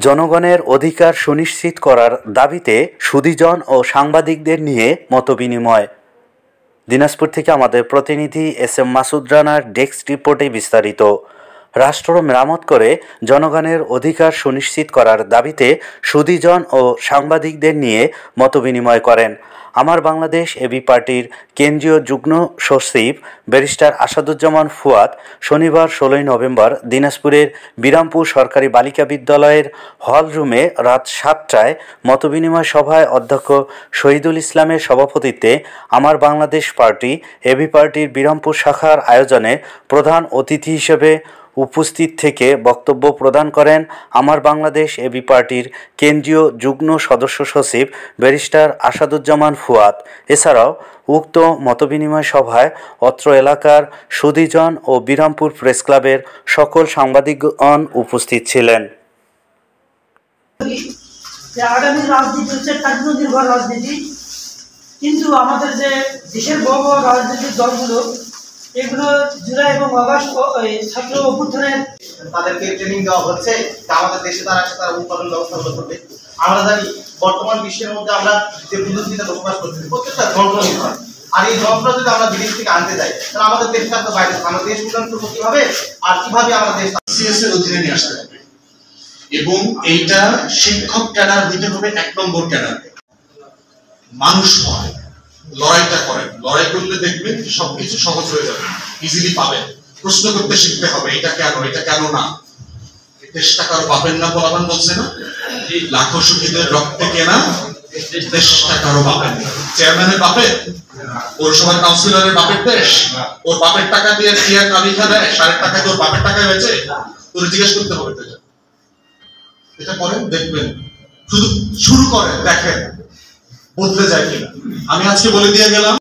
জনগণের অধিকার সুনিশ্চিত করার দাবিতে সুধীজন ও সাংবাদিকদের নিয়ে মতবিনিময়। দিনাজপুর থেকে আমাদের প্রতিনিধি এস.এম. মাসুদ রানার ডেস্ক রিপোর্টে বিস্তারিত। রাষ্ট্র মেরামত করে জনগণের অধিকার সুনিশ্চিত করার দাবিতে সুধীজন ও সাংবাদিকদের নিয়ে মতবিনিময় করেন আমার বাংলাদেশ এবি পার্টির কেন্দ্রীয় যুগ্ম সচিব ব্যারিস্টার আসাদুজ্জামান ফুয়াদ শনিবার 16 নভেম্বর দিনাজপুরের বিরামপুর সরকারি বালিকা বিদ্যালয়ের হল রুমে রাত 7টায় মতবিনিময় সভায় অধ্যক্ষ শহীদুল ইসলামের সভাপতিত্বে আমার বাংলাদেশ পার্টি এবি পার্টির বিরামপুর শাখার আয়োজনে প্রধান অতিথি হিসেবে উপস্থিত থেকে বক্তব্য প্রদান করেন আমার বাংলাদেশ এবি পার্টির কেন্দ্রীয় যুগ্ম সদস্য সচিব ব্যারিস্টার আসাদুজ্জামান ফুয়াদ। এছাড়াও উক্ত মতবিনিময় সভায় অত্র এলাকার সুধীজন ও বিরামপুর প্রেস ক্লাবের সকল সাংবাদিকগণ উপস্থিত ছিলেন। আগামী রাজনীতি হচ্ছে দীর্ঘ রাজনীতি, কিন্তু আমাদের যে দেশের বড় বড় রাজনৈতিক দলগুলো এগুলো জুলাই এবং আগস্ট ছাত্র অভ্যুত্থানের তাদেরকে ট্রেনিং দেওয়া হচ্ছে আমাদের দেশে তারা উৎপাদন ব্যবস্থা করবে। আমরা জানি বর্তমান বিশ্বের মধ্যে আমরা যে প্রযুক্তিতে বসবাস করছি প্রত্যেকটা যন্ত্র নির্ভর, আর এই যন্ত্র যদি আমরা বিদেশ থেকে আনতে যাই তাহলে আমাদের দেশটা তো বাইরে, আমাদের দেশ উন্নয়ন করবো কিভাবে আর কিভাবে আমরা দেশ সিএস এর অধীনে নিয়ে আসতে হবে এবং এইটা শিক্ষক ক্যাডার হইতে হবে 1 নম্বর ক্যাডার। মানুষ হয় লড়াইটা করেন, লড়াই করলে দেখবেন সবকিছু সহজ হয়ে যাবে, ইজিলি পাবেন। প্রশ্ন করতে শিখতে হবে, এটা কেন না। দেশটা কারো বাপের না, বলাবান বলছে না, লাখো শহীদের রক্তে কেনা দেশটা কারো বাপের না। চেয়ারম্যানের বাপের, পৌরসভার কাউন্সিলরের বাপের দেশ, ওর বাপের টাকা দিয়ে টিয়া কালিখা দেয়, সারের টাকা তোর বাপের টাকায় বেচে, তোর জিজ্ঞেস করতে হবে তো। এটা করেন, দেখবেন, শুধু শুরু করেন, দেখেন বদলে যায় কিনা। আমি আজকে বলে দিয়ে গেলাম।